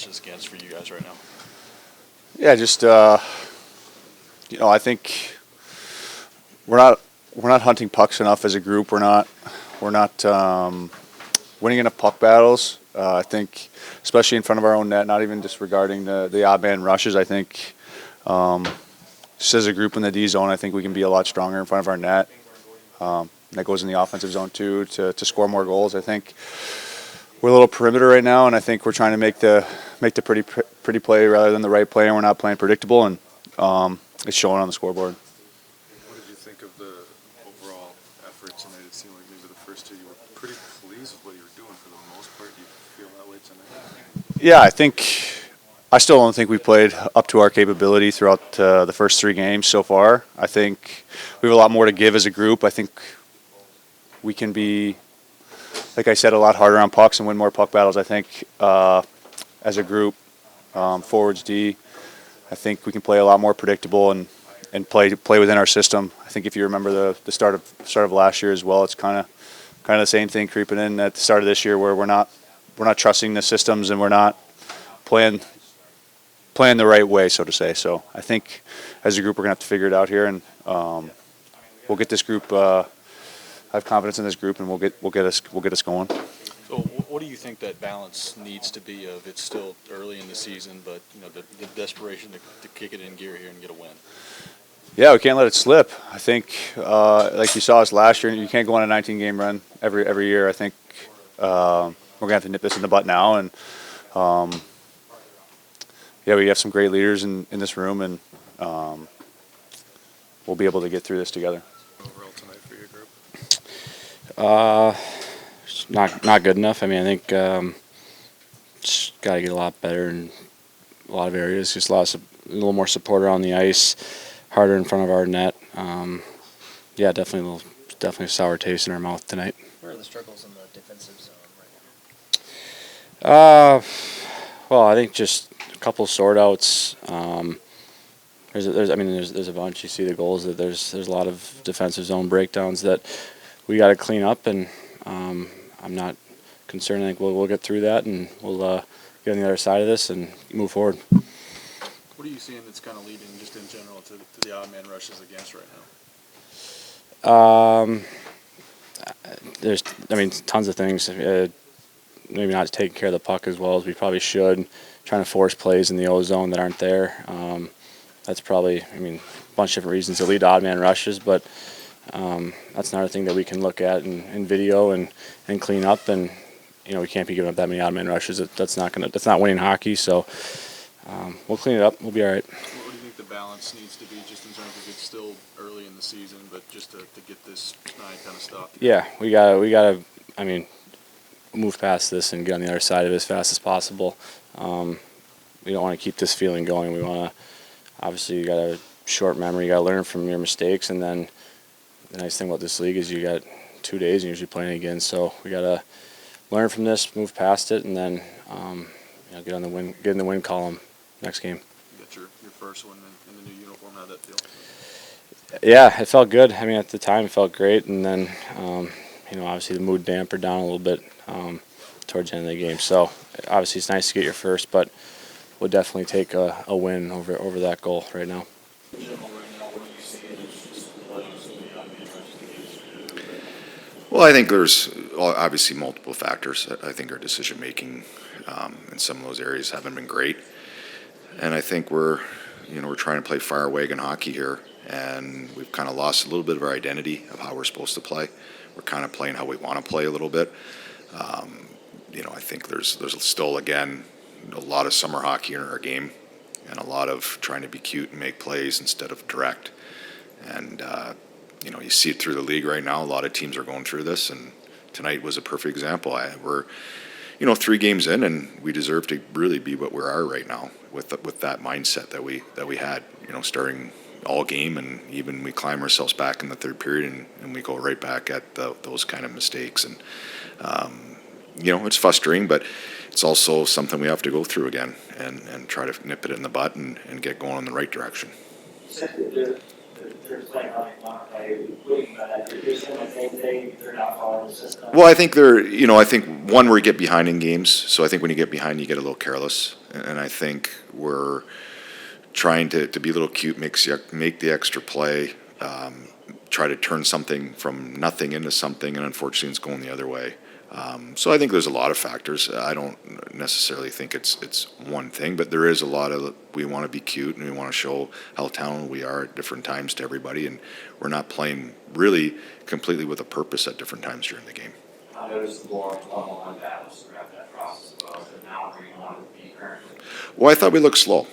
rushes against for you guys right now? Yeah, just I think we're not hunting pucks enough as a group. We're not winning enough puck battles. I think, especially in front of our own net, not even disregarding the odd man rushes. I think just as a group in the D zone, I think we can be a lot stronger in front of our net. That goes in the offensive zone too to score more goals. I think we're a little perimeter right now, and I think we're trying to make the pretty play rather than the right play, and we're not playing predictable, and it's showing on the scoreboard. What did you think of the overall effort tonight? It seemed like maybe the first two you were pretty pleased with what you were doing for the most part. Do you feel that way tonight? Yeah, I still don't think we played up to our capability throughout the first 3 games so far. I think we have a lot more to give as a group. I think we can be, like I said, a lot harder on pucks and win more puck battles. I think as a group, forwards, D, I think we can play a lot more predictable and play within our system. I think if you remember the start of last year as well, it's kind of the same thing creeping in at the start of this year, where we're not trusting the systems and we're not playing the right way, so to say. So I think as a group we're gonna have to figure it out here, and we'll get this group. I have confidence in this group, and we'll get us going. So what do you think that balance needs to be of? It's still early in the season, but the desperation to kick it in gear here and get a win. Yeah, we can't let it slip. I think, like you saw us last year, you can't go on a 19-game run every year. I think we're gonna have to nip this in the butt now, and yeah, we have some great leaders in this room, and we'll be able to get through this together. Overall tonight for your group? It's not good enough. I mean, I think just got to get a lot better in a lot of areas. Just a little more support around the ice, harder in front of our net. Yeah, definitely a sour taste in our mouth tonight. Where are the struggles in the defensive zone right now? Well, I think just a couple sort outs. There's a bunch. You see the goals that there's a lot of defensive zone breakdowns that we got to clean up, and I'm not concerned. I think we'll get through that, and we'll get on the other side of this and move forward. What are you seeing that's kind of leading, just in general, to the odd man rushes against right now? There's tons of things. Maybe not taking care of the puck as well as we probably should. Trying to force plays in the O zone that aren't there. That's probably, a bunch of different reasons that lead to odd man rushes, but that's another thing that we can look at in video and clean up. And we can't be giving up that many odd man rushes. That's not winning hockey. So we'll clean it up. We'll be all right. What do you think the balance needs to be, just in terms of it's still early in the season, but just to get this night kind of stopped? Yeah, we gotta. Move past this and get on the other side of it as fast as possible. We don't want to keep this feeling going. We want to. Obviously, you got a short memory. You got to learn from your mistakes, and then the nice thing about this league is you got 2 days and you're usually playing again. So we got to learn from this, move past it, and then get in the win column next game. You got your first one in the new uniform. How'd that feel? Yeah, it felt good. At the time, it felt great, and then obviously the mood dampened down a little bit towards the end of the game. So obviously it's nice to get your first, but we'll definitely take a win over that goal right now. Well, I think there's obviously multiple factors. I think our decision making in some of those areas haven't been great, and I think we're trying to play fire wagon hockey here, and we've kind of lost a little bit of our identity of how we're supposed to play. We're kind of playing how we want to play a little bit. I think there's still, again, a lot of summer hockey in our game, and a lot of trying to be cute and make plays instead of direct. And you see it through the league right now. A lot of teams are going through this, and tonight was a perfect example. We're 3 games in, and we deserve to really be what we are right now with that mindset that we had. Starting all game, and even we climb ourselves back in the third period, and we go right back at those kind of mistakes. And it's frustrating, but it's also something we have to go through again and try to nip it in the butt and get going in the right direction. same thing, they're not following the system? Well, I think I think one, we get behind in games. So I think when you get behind, you get a little careless. And I think we're trying to be a little cute, make the extra play, try to turn something from nothing into something, and unfortunately it's going the other way. So I think there's a lot of factors. I don't necessarily think it's one thing, but there is a lot of, we want to be cute and we want to show how talented we are at different times to everybody, and we're not playing really completely with a purpose at different times during the game. How noticeable are one-on-one battles throughout that process as well, so now where you want to be currently? Well, I thought we looked slow.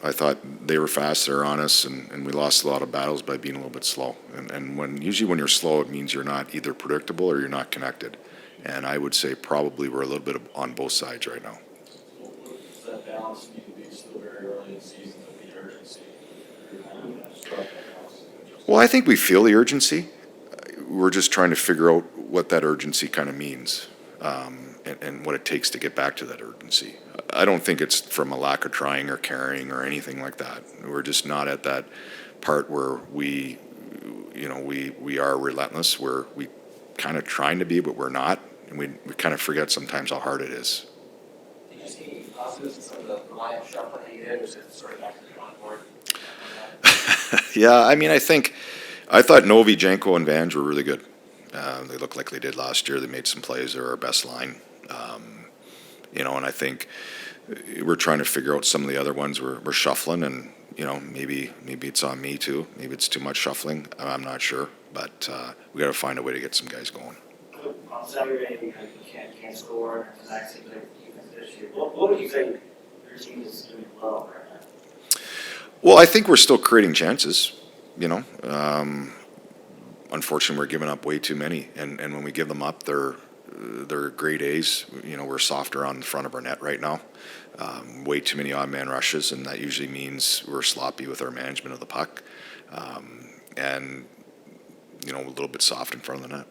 I thought they were fast, they were on us, and we lost a lot of battles by being a little bit slow. And usually when you're slow, it means you're not either predictable or you're not connected. And I would say probably we're a little bit on both sides right now. Does that balance need to be still very early in the season with the urgency? Well, I think we feel the urgency. We're just trying to figure out what that urgency kind of means, and what it takes to get back to that urgency. I don't think it's from a lack of trying or caring or anything like that. We're just not at that part where we are relentless, where we kind of trying to be, but we're not. And we kind of forget sometimes how hard it is. Did you see any positives in some of the lineup shuffling that you did, or was it sort of back to the drawing board? Yeah, I thought Novi, Janko, and Vange were really good. They looked like they did last year. They made some plays. They were our best line. And I think we're trying to figure out some of the other ones. We're shuffling, and maybe it's on me too. Maybe it's too much shuffling. I'm not sure, but we got to find a way to get some guys going. On Saturday, because you can't score, and that seems like defense issue. What would you say your team is doing well right now? Well, I think we're still creating chances. Unfortunately, we're giving up way too many, and when we give them up, they're grade A's. We're softer on the front of Brunette right now. Way too many odd man rushes, and that usually means we're sloppy with our management of the puck, and a little bit soft in front of the net.